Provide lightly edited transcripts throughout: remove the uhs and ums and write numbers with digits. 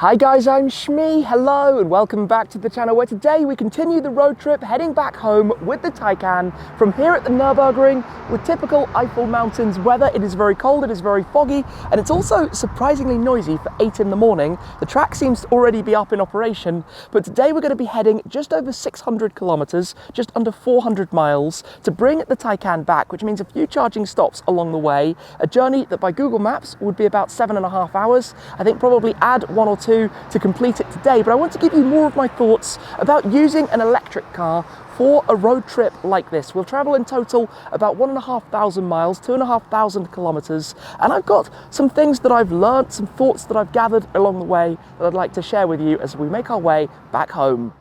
Hi guys, I'm Shmee, hello and welcome back to the channel where today we continue the road trip heading back home with the Taycan from here at the Nürburgring with typical Eifel Mountains weather. It is very cold, it is very foggy, and it's also surprisingly noisy for 8 in the morning. The track seems to already be up in operation, but today we're going to be heading just over 600 kilometers, just under 400 miles to bring the Taycan back, which means a few charging stops along the way, a journey that by Google Maps would be about 7.5 hours. I think probably add 1 or 2 to complete it today, but I want to give you more of my thoughts about using an electric car for a road trip like this. We'll travel in total about 1,500 miles, 2,500 kilometers, and I've got some things that I've learnt, some thoughts that I've gathered along the way that I'd like to share with you as we make our way back home.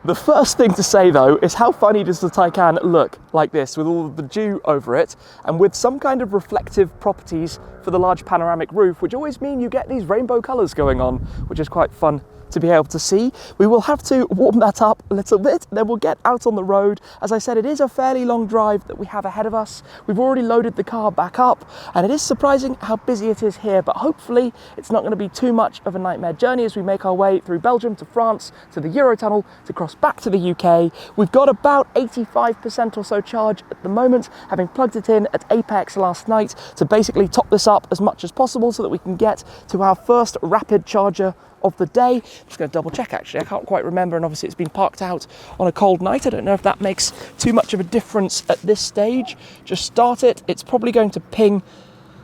The first thing to say though is how funny does the Taycan look like this with all of the dew over it and with some kind of reflective properties for the large panoramic roof, which always mean you get these rainbow colours going on, which is quite fun to be able to see. We will have to warm that up a little bit, then we'll get out on the road. As I said, it is a fairly long drive that we have ahead of us. We've already loaded the car back up and it is surprising how busy it is here, but hopefully it's not going to be too much of a nightmare journey as we make our way through Belgium to France, to the Eurotunnel, to cross back to the UK. We've got about 85% or so charge at the moment, having plugged it in at Apex last night to basically top this up as much as possible so that we can get to our first rapid charger of the day. I'm just going to double check actually, I can't quite remember, and obviously it's been parked out on a cold night. I don't know if that makes too much of a difference at this stage. Just start it, it's probably going to ping,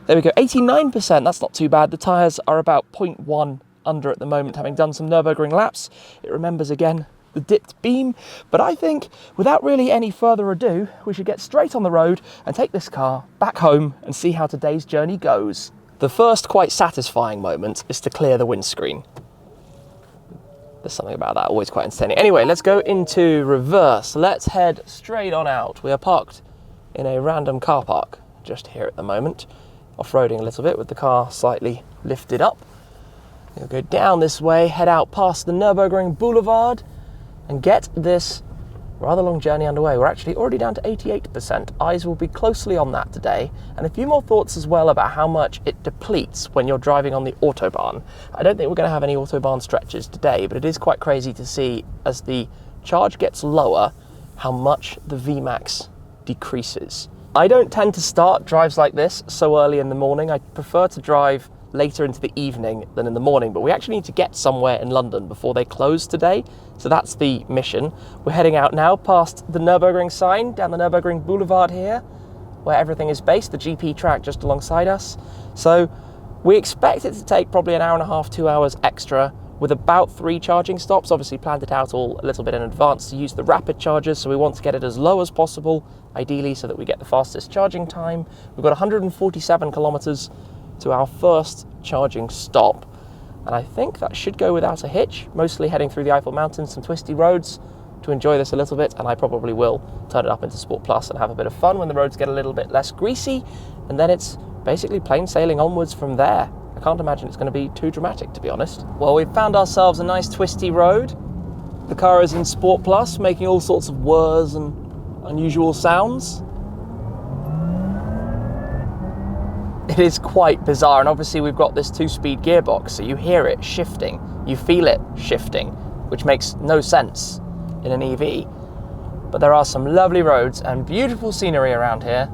there we go, 89%, that's not too bad. The tyres are about 0.1 under at the moment, having done some Nürburgring laps. It remembers again the dipped beam, but I think without really any further ado, we should get straight on the road and take this car back home and see how today's journey goes. The first quite satisfying moment is to clear the windscreen. There's something about that, always quite entertaining. Anyway, let's go into reverse. Let's head straight on out. We are parked in a random car park just here at the moment, off-roading a little bit with the car slightly lifted up. We'll go down this way, head out past the Nürburgring Boulevard and get this rather long journey underway. We're actually already down to 88%. Eyes will be closely on that today, and a few more thoughts as well about how much it depletes when you're driving on the Autobahn. I don't think we're going to have any Autobahn stretches today, but it is quite crazy to see as the charge gets lower how much the VMAX decreases. I don't tend to start drives like this so early in the morning. I prefer to drive later into the evening than in the morning, but we actually need to get somewhere in London before they close today, so that's the mission. We're heading out now past the Nürburgring sign, down the Nürburgring Boulevard here, where everything is based, the GP track just alongside us. So we expect it to take probably an hour and a half, 2 hours extra, with about 3 charging stops. Obviously planned it out all a little bit in advance to use the rapid chargers, so we want to get it as low as possible, ideally so that we get the fastest charging time. We've got 147 kilometers to our first charging stop, and I think that should go without a hitch. Mostly heading through the Eifel Mountains, some twisty roads to enjoy this a little bit, and I probably will turn it up into Sport Plus and have a bit of fun when the roads get a little bit less greasy, and then it's basically plain sailing onwards from there. I can't imagine it's going to be too dramatic, to be honest. Well, we've found ourselves a nice twisty road. The car is in Sport Plus, making all sorts of whirs and unusual sounds. It is quite bizarre, and obviously we've got this 2-speed gearbox, so you hear it shifting, you feel it shifting, which makes no sense in an EV. But there are some lovely roads and beautiful scenery around here.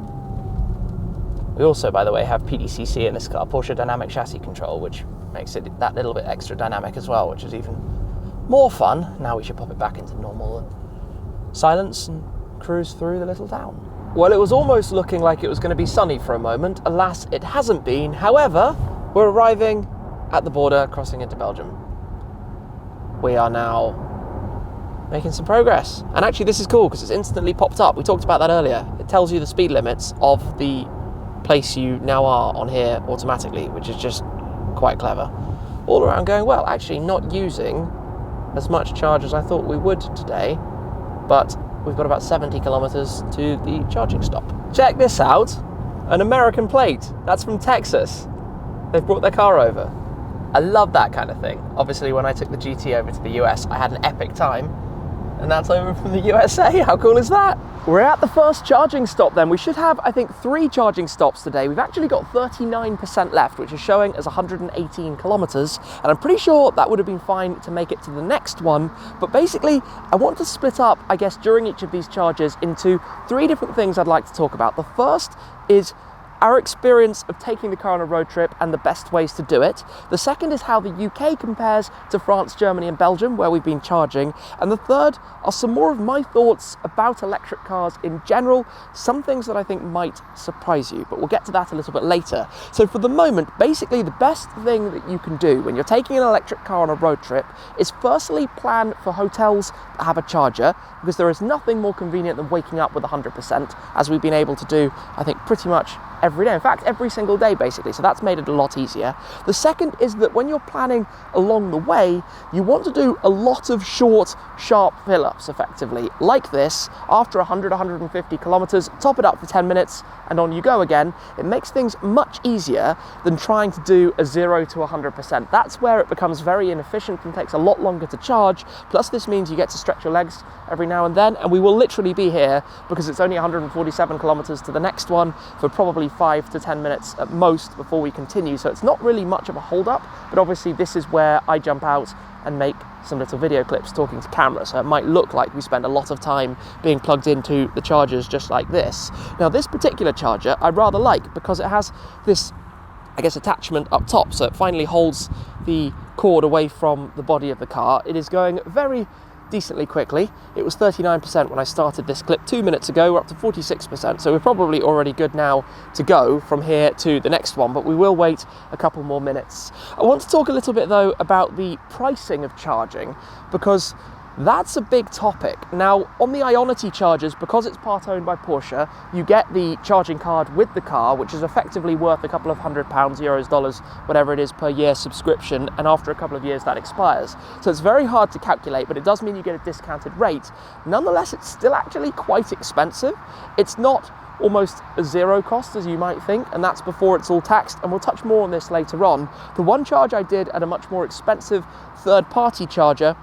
We also, by the way, have PDCC in this car, Porsche Dynamic Chassis Control, which makes it that little bit extra dynamic as well, which is even more fun. Now we should pop it back into normal and silence and cruise through the little town. Well, it was almost looking like it was going to be sunny for a moment. Alas, it hasn't been. However, we're arriving at the border, crossing into Belgium. We are now making some progress. And actually, this is cool because it's instantly popped up. We talked about that earlier. It tells you the speed limits of the place you now are on here automatically, which is just quite clever. All around going well. Actually, not using as much charge as I thought we would today, but we've got about 70 kilometers to the charging stop. Check this out, an American plate. That's from Texas. They've brought their car over. I love that kind of thing. Obviously, when I took the GT over to the US, I had an epic time And that's over from the USA. How cool is that? We're at the first charging stop then. We should have, I think, 3 charging stops today. We've actually got 39% left, which is showing as 118 kilometers. And I'm pretty sure that would have been fine to make it to the next one. But basically, I want to split up, I guess, during each of these charges into 3 different things I'd like to talk about. The first is our experience of taking the car on a road trip and the best ways to do it. The second is how the UK compares to France, Germany and Belgium, where we've been charging. And the third are some more of my thoughts about electric cars in general, some things that I think might surprise you, but we'll get to that a little bit later. So for the moment, basically the best thing that you can do when you're taking an electric car on a road trip is firstly plan for hotels that have a charger, because there is nothing more convenient than waking up with 100%, as we've been able to do, I think, pretty much every day. In fact, every single day, basically. So that's made it a lot easier. The second is that when you're planning along the way, you want to do a lot of short, sharp fill-ups, effectively, like this. After 100, 150 kilometers, top it up for 10 minutes, and on you go again. It makes things much easier than trying to do a 0 to 100%. That's where it becomes very inefficient and takes a lot longer to charge. Plus, this means you get to stretch your legs every now and then, and we will literally be here because it's only 147 kilometers to the next one for probably 5 to 10 minutes at most before we continue. So it's not really much of a hold up, but obviously this is where I jump out and make some little video clips talking to camera. So it might look like we spend a lot of time being plugged into the chargers just like this. Now this particular charger I rather like because it has this, I guess, attachment up top. So it finally holds the cord away from the body of the car. It is going very decently quickly. It was 39% when I started this clip 2 minutes ago. We're up to 46%, so we're probably already good now to go from here to the next one, but we will wait a couple more minutes. I want to talk a little bit though about the pricing of charging, because that's a big topic. Now, on the Ionity chargers, because it's part owned by Porsche, you get the charging card with the car, which is effectively worth a couple of £100, euros, dollars, whatever it is per year subscription, and after a couple of years that expires. So it's very hard to calculate, but it does mean you get a discounted rate. Nonetheless, it's still actually quite expensive. It's not almost a 0 cost as you might think, and that's before it's all taxed, and we'll touch more on this later on. The one charge I did at a much more expensive third-party charger,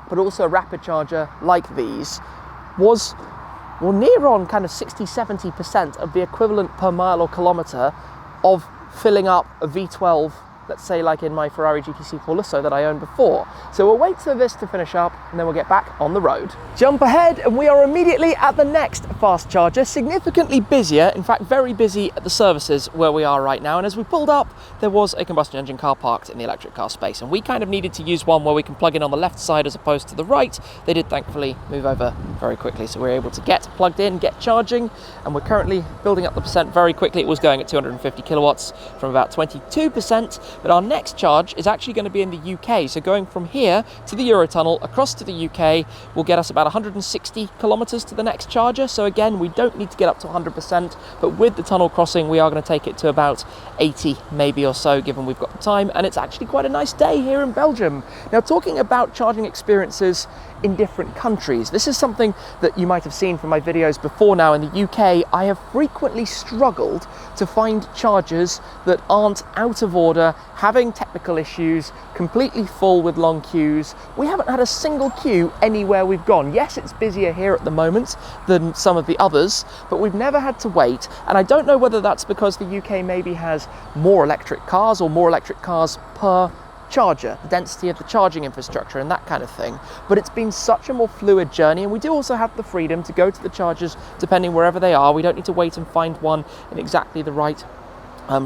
but also a rapid charger like these, was, well, near on kind of 60-70% of the equivalent per mile or kilometre of filling up a V12, let's say like in my Ferrari GTC Paulusso that I owned before. So we'll wait for this to finish up and then we'll get back on the road. Jump ahead and we are immediately at the next fast charger, significantly busier, in fact very busy at the services where we are right now. And as we pulled up, there was a combustion engine car parked in the electric car space, and we kind of needed to use one where we can plug in on the left side as opposed to the right. They did thankfully move over very quickly, so we were able to get plugged in, get charging, and we're currently building up the percent very quickly. It was going at 250 kilowatts from about 22%, but our next charge is actually going to be in the UK. So going from here to the Eurotunnel across to the UK will get us about 160 kilometers to the next charger. So again, we don't need to get up to 100%, but with the tunnel crossing, we are going to take it to about 80 maybe or so, given we've got the time, and it's actually quite a nice day here in Belgium. Now, talking about charging experiences in different countries, this is something that you might have seen from my videos before now. In the UK, I have frequently struggled to find chargers that aren't out of order, having technical issues, completely full with long queues. We haven't had a single queue anywhere we've gone. Yes, it's busier here at the moment than some of the others, but we've never had to wait. And I don't know whether that's because the UK maybe has more electric cars or more electric cars per charger, the density of the charging infrastructure and that kind of thing, but it's been such a more fluid journey. And we do also have the freedom to go to the chargers depending wherever they are. We don't need to wait and find one in exactly the right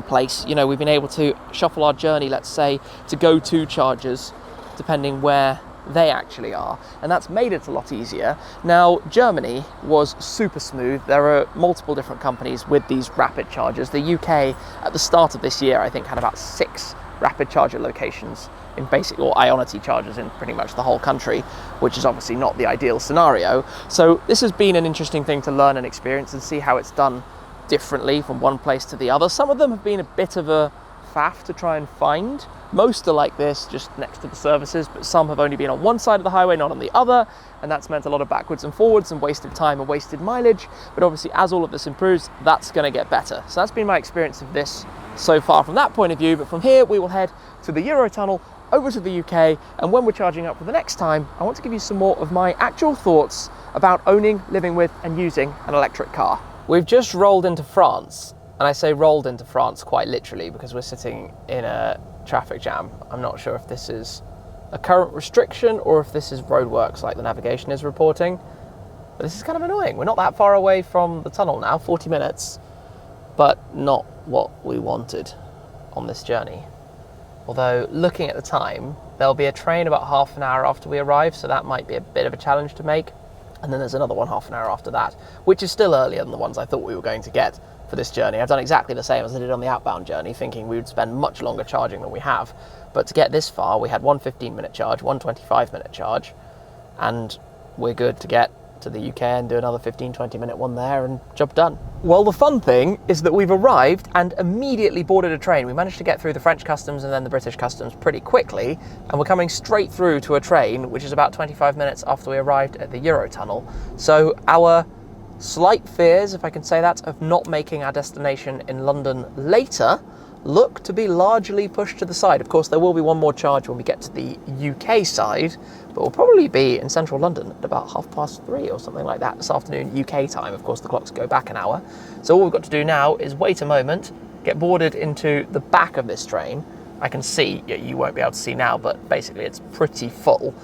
place. You know, we've been able to shuffle our journey, let's say, to go to chargers depending where they actually are, and that's made it a lot easier. Now, Germany was super smooth. There are multiple different companies with these rapid chargers. The UK at the start of this year, I think, had about 6 rapid charger locations in basic, or Ionity chargers in pretty much the whole country, which is obviously not the ideal scenario. So this has been an interesting thing to learn and experience and see how it's done differently from one place to the other. Some of them have been a bit of a faff to try and find. Most are like this, just next to the services, but some have only been on one side of the highway, not on the other, and that's meant a lot of backwards and forwards and wasted time and wasted mileage. But obviously, as all of this improves, that's going to get better. So that's been my experience of this so far from that point of view. But from here, we will head to the Eurotunnel over to the UK, and when we're charging up for the next time, I want to give you some more of my actual thoughts about owning, living with, and using an electric car. We've just rolled into France, and I say rolled into France quite literally because we're sitting in a traffic jam. I'm not sure if this is a current restriction or if this is roadworks like the navigation is reporting, but this is kind of annoying. We're not that far away from the tunnel now, 40 minutes, but not what we wanted on this journey. Although looking at the time, there'll be a train about half an hour after we arrive, so that might be a bit of a challenge to make. And then there's another one half an hour after that, which is still earlier than the ones I thought we were going to get for this journey. I've done exactly the same as I did on the outbound journey, thinking we would spend much longer charging than we have. But to get this far, we had one 15-minute charge, one 25-minute charge, and we're good to get to the UK and do another 15-20-minute one there, and job done. Well, the fun thing is that we've arrived and immediately boarded a train. We managed to get through the French customs and then the British customs pretty quickly, and we're coming straight through to a train, which is about 25 minutes after we arrived at the Eurotunnel. So our slight fears, if I can say that, of not making our destination in London later look to be largely pushed to the side. Of course, there will be one more charge when we get to the UK side, but we'll probably be in central London at about 3:30 or something like that this afternoon, UK time. Of course, the clocks go back an hour. So all we've got to do now is wait a moment, get boarded into the back of this train. I can see, you won't be able to see now, but basically it's pretty full.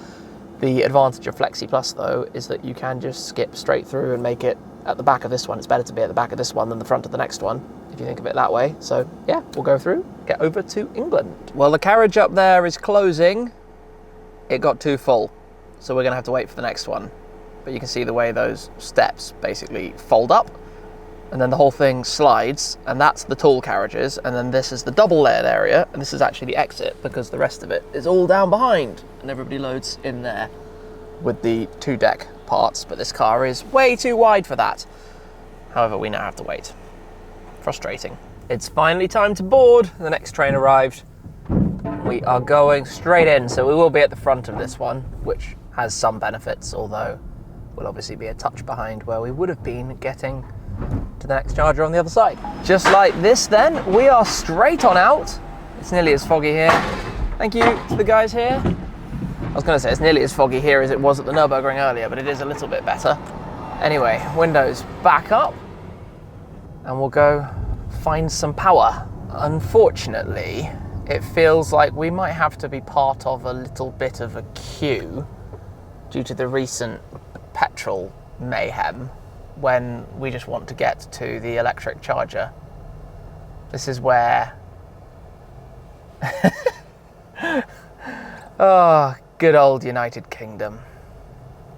The advantage of Flexi Plus, though, is that you can just skip straight through and make it at the back of this one. It's better to be at the back of this one than the front of the next one, if you think of it that way. So yeah, we'll go through, get over to England. Well, the carriage up there is closing. It got too full, so we're gonna have to wait for the next one. But you can see the way those steps basically fold up, and then the whole thing slides, and that's the tall carriages, and then this is the double layered area, and this is actually the exit because the rest of it is all down behind, and everybody loads in there with the 2-deck parts, but this car is way too wide for that. However, we now have to wait. Frustrating. It's finally time to board. The next train arrived. We are going straight in, so we will be at the front of this one, which has some benefits, although we'll obviously be a touch behind where we would have been getting to the next charger on the other side. Just like this then, we are straight on out. It's nearly as foggy here. Thank you to the guys here. I was going to say it's nearly as foggy here as it was at the Nürburgring earlier, but it is a little bit better. Anyway, windows back up, and we'll go find some power. Unfortunately, it feels like we might have to be part of a little bit of a queue due to the recent petrol mayhem when we just want to get to the electric charger. This is where... Oh, good old United Kingdom.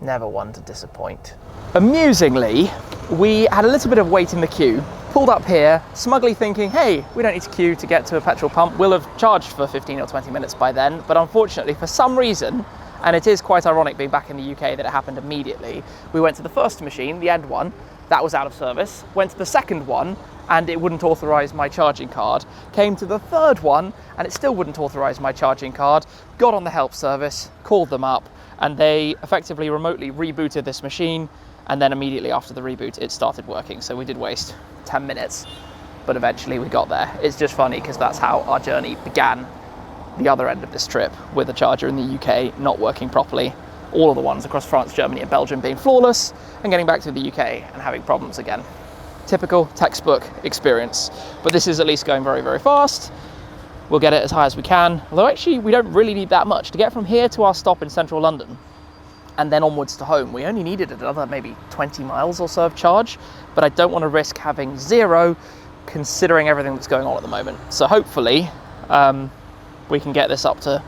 Never one to disappoint. Amusingly, we had a little bit of wait in the queue, pulled up here, smugly thinking, hey, we don't need to queue to get to a petrol pump. We'll have charged for 15 or 20 minutes by then. But unfortunately, for some reason, and it is quite ironic being back in the UK that it happened immediately, we went to the first machine, the end one, that was out of service, went to the second one, and it wouldn't authorise my charging card, came to the third one, and it still wouldn't authorise my charging card, got on the help service, called them up, and they effectively remotely rebooted this machine, and then immediately after the reboot, it started working. So we did waste 10 minutes, but eventually we got there. It's just funny because that's how our journey began, the other end of this trip, with the charger in the UK not working properly, all of the ones across France, Germany, and Belgium being flawless, and getting back to the UK and having problems again. Typical textbook experience, but this is at least going very, very fast. We'll get it as high as we can, although actually we don't really need that much. To get from here to our stop in central London and then onwards to home, we only needed another maybe 20 miles or so of charge, but I don't want to risk having zero considering everything that's going on at the moment. So hopefully we can get this up to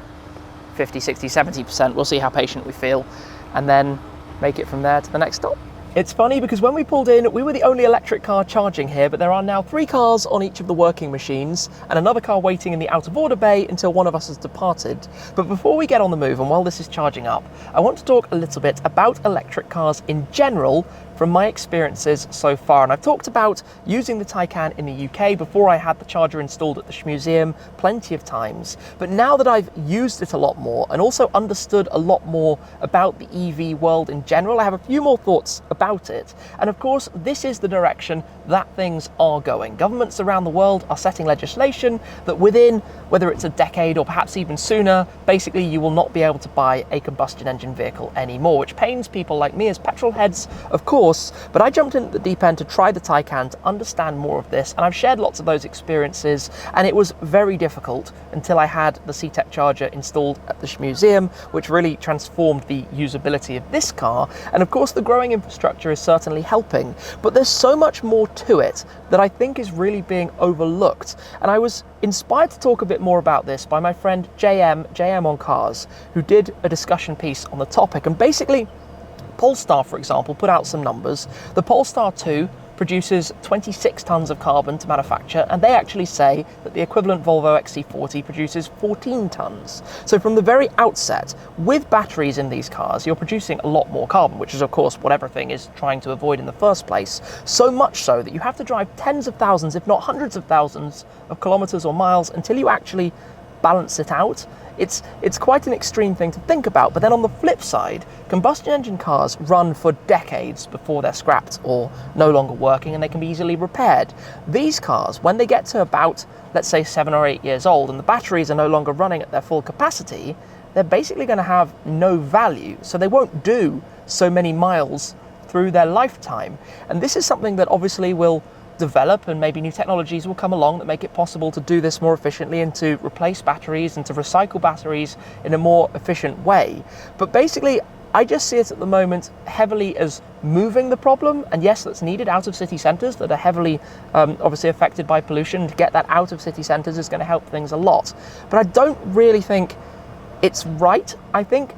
50, 60, 70%. We'll see how patient we feel, and then make it from there to the next stop. It's funny because when we pulled in, we were the only electric car charging here, but there are now 3 cars on each of the working machines and another car waiting in the out of order bay until one of us has departed. But before we get on the move and while this is charging up, I want to talk a little bit about electric cars in general, from my experiences so far. And I've talked about using the Taycan in the UK before I had the charger installed at the museum plenty of times. But now that I've used it a lot more and also understood a lot more about the EV world in general, I have a few more thoughts about it. And of course, this is the direction that things are going. Governments around the world are setting legislation that within, whether it's a decade or perhaps even sooner, basically you will not be able to buy a combustion engine vehicle anymore, which pains people like me as petrol heads, of course. But I jumped in at the deep end to try the Taycan to understand more of this, and I've shared lots of those experiences, and it was very difficult until I had the C-Tech charger installed at the museum, which really transformed the usability of this car. And of course the growing infrastructure is certainly helping, but there's so much more to it that I think is really being overlooked. And I was inspired to talk a bit more about this by my friend JM on Cars, who did a discussion piece on the topic. And basically, Polestar, for example, put out some numbers. The Polestar 2 produces 26 tons of carbon to manufacture, and they actually say that the equivalent Volvo XC40 produces 14 tons. So from the very outset, with batteries in these cars, you're producing a lot more carbon, which is of course what everything is trying to avoid in the first place. So much so that you have to drive tens of thousands, if not hundreds of thousands of kilometers or miles until you actually balance it out. It's quite an extreme thing to think about. But then on the flip side, combustion engine cars run for decades before they're scrapped or no longer working, and they can be easily repaired. These cars, when they get to about, let's say, 7 or 8 years old and the batteries are no longer running at their full capacity, they're basically going to have no value, so they won't do so many miles through their lifetime. And this is something that obviously will develop, and maybe new technologies will come along that make it possible to do this more efficiently and to replace batteries and to recycle batteries in a more efficient way. But basically, I just see it at the moment heavily as moving the problem, and yes, that's needed out of city centres that are heavily obviously affected by pollution. To get that out of city centres is going to help things a lot. But I don't really think it's right. I think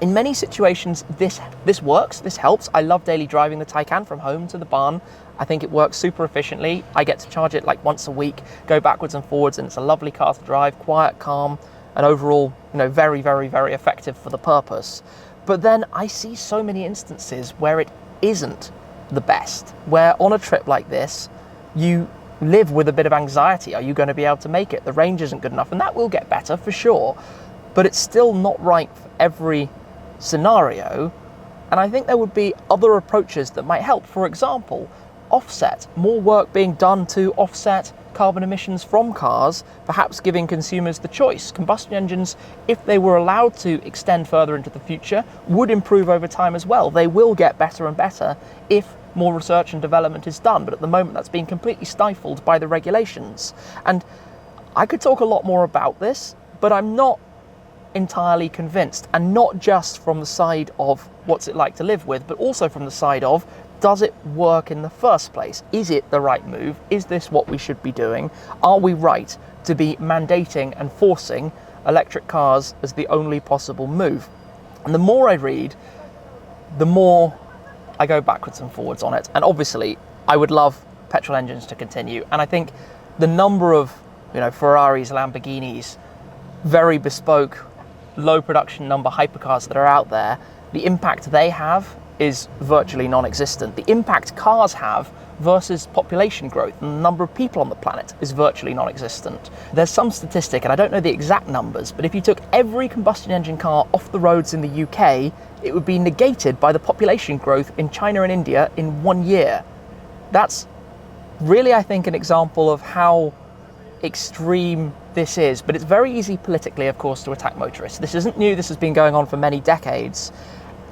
in many situations this works, this helps. I love daily driving the Taycan from home to the barn. I think it works super efficiently. I get to charge it like once a week, go backwards and forwards, and it's a lovely car to drive, quiet, calm, and overall, very, very, very effective for the purpose. But then I see so many instances where it isn't the best, where on a trip like this, you live with a bit of anxiety. Are you going to be able to make it? The range isn't good enough, and that will get better for sure, but it's still not right for every scenario. And I think there would be other approaches that might help. For example, offset, more work being done to offset carbon emissions from cars, perhaps giving consumers the choice. Combustion engines, if they were allowed to extend further into the future, would improve over time as well. They will get better and better if more research and development is done, but at the moment that's being completely stifled by the regulations. And I could talk a lot more about this, but I'm not entirely convinced, and not just from the side of what's it like to live with, but also from the side of, does it work in the first place? Is it the right move? Is this what we should be doing? Are we right to be mandating and forcing electric cars as the only possible move? And the more I read, the more I go backwards and forwards on it. And obviously, I would love petrol engines to continue. And I think the number of, Ferraris, Lamborghinis, very bespoke, low production number hypercars that are out there, the impact they have is virtually non-existent. The impact cars have versus population growth and the number of people on the planet is virtually non-existent. There's some statistic, and I don't know the exact numbers, but if you took every combustion engine car off the roads in the UK, it would be negated by the population growth in China and India in 1 year. That's really, I think, an example of how extreme this is. But it's very easy politically, of course, to attack motorists. This isn't new, this has been going on for many decades.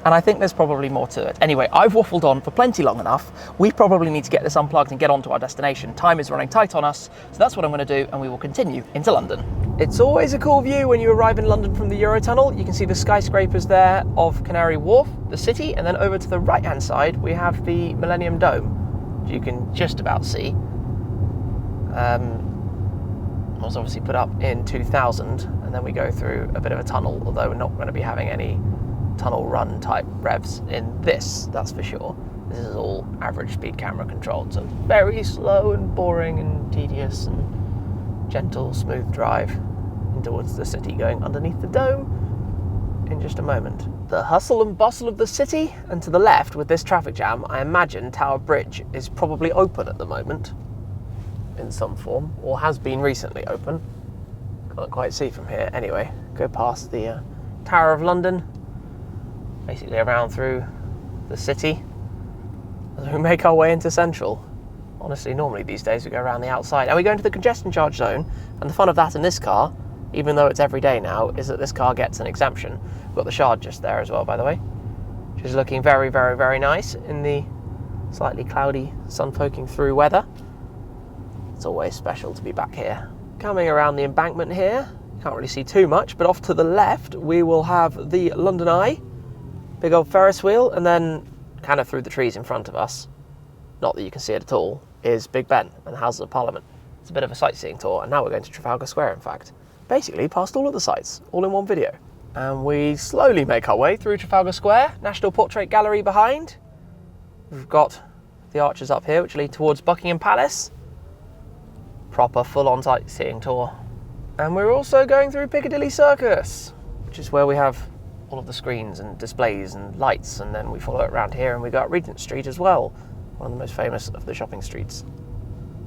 And I think there's probably more to it. Anyway, I've waffled on for plenty long enough. We probably need to get this unplugged and get on to our destination. Time is running tight on us, so that's what I'm going to do, and we will continue into London. It's always a cool view when you arrive in London from the Eurotunnel. You can see the skyscrapers there of Canary Wharf, the city, and then over to the right-hand side, we have the Millennium Dome, which you can just about see. It was obviously put up in 2000, and then we go through a bit of a tunnel, although we're not going to be having any tunnel run type revs in this, that's for sure. This is all average speed camera controlled, so very slow and boring and tedious and gentle, smooth drive in towards the city going underneath the dome. in just a moment. The hustle and bustle of the city, and to the left with this traffic jam, I imagine Tower Bridge is probably open at the moment in some form, or has been recently open. Can't quite see from here. Anyway, go past the Tower of London, basically around through the city as we make our way into Central. Honestly, normally these days we go around the outside and we go into the congestion charge zone, and the fun of that in this car, even though it's every day now, is that this car gets an exemption. We've got the Shard just there as well, by the way, which is looking very, very, very nice in the slightly cloudy, sun poking through weather. It's always special to be back here. Coming around the embankment here, you can't really see too much, but off to the left we will have the London Eye, big old Ferris wheel, and then kind of through the trees in front of us, not that you can see it at all, is Big Ben and the Houses of Parliament. It's a bit of a sightseeing tour, and now we're going to Trafalgar Square, in fact. Basically past all of the sites, all in one video. And we slowly make our way through Trafalgar Square, National Portrait Gallery behind. We've got the arches up here which lead towards Buckingham Palace. Proper full-on sightseeing tour. And we're also going through Piccadilly Circus, which is where we have all of the screens and displays and lights, and then we follow it around here and we go up Regent Street as well, one of the most famous of the shopping streets.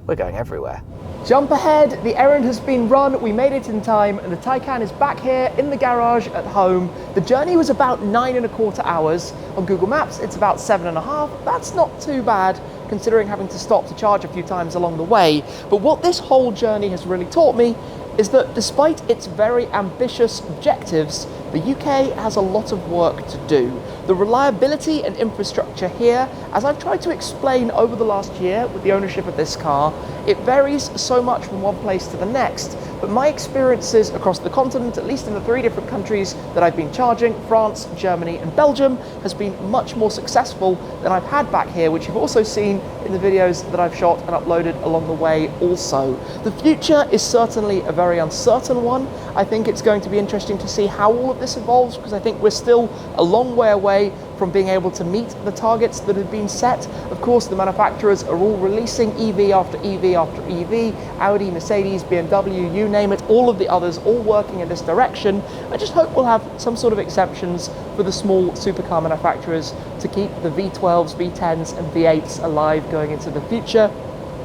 We're going everywhere. Jump ahead, the errand has been run, we made it in time, and the Taycan is back here in the garage at home. The journey was about 9.25 hours. On Google Maps, it's about 7.5. That's not too bad, considering having to stop to charge a few times along the way. But what this whole journey has really taught me is that despite its very ambitious objectives, the UK has a lot of work to do. The reliability and infrastructure here, as I've tried to explain over the last year with the ownership of this car, it varies so much from one place to the next. But my experiences across the continent, at least in the 3 different countries that I've been charging, France, Germany and Belgium, has been much more successful than I've had back here, which you've also seen in the videos that I've shot and uploaded along the way also. The future is certainly a very uncertain one. I think it's going to be interesting to see how all of this evolves, because I think we're still a long way away from being able to meet the targets that have been set. Of course, the manufacturers are all releasing EV after EV after EV, Audi, Mercedes, BMW, you name it, all of the others all working in this direction. I just hope we'll have some sort of exemptions for the small supercar manufacturers to keep the V12s, V10s and V8s alive going into the future.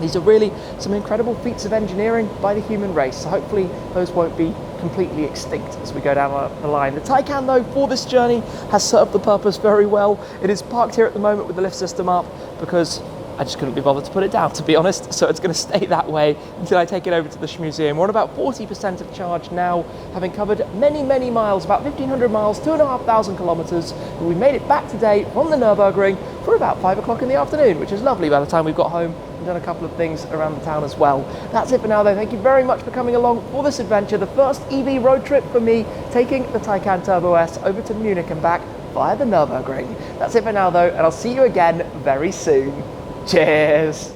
These are really some incredible feats of engineering by the human race, so hopefully those won't be completely extinct as we go down the line. The Taycan, though, for this journey has served the purpose very well. It is parked here at the moment with the lift system up because I just couldn't be bothered to put it down, to be honest, so it's going to stay that way until I take it over to the Museum. We're on about 40% of charge now, having covered many, many miles, about 1,500 miles, 2,500 kilometers, and we made it back today from the Nürburgring for about 5 o'clock in the afternoon, which is lovely by the time we've got home and done a couple of things around the town as well. That's it for now, though. Thank you very much for coming along for this adventure, the first EV road trip for me, taking the Taycan Turbo S over to Munich and back via the Nürburgring. That's it for now, though, and I'll see you again very soon. Cheers!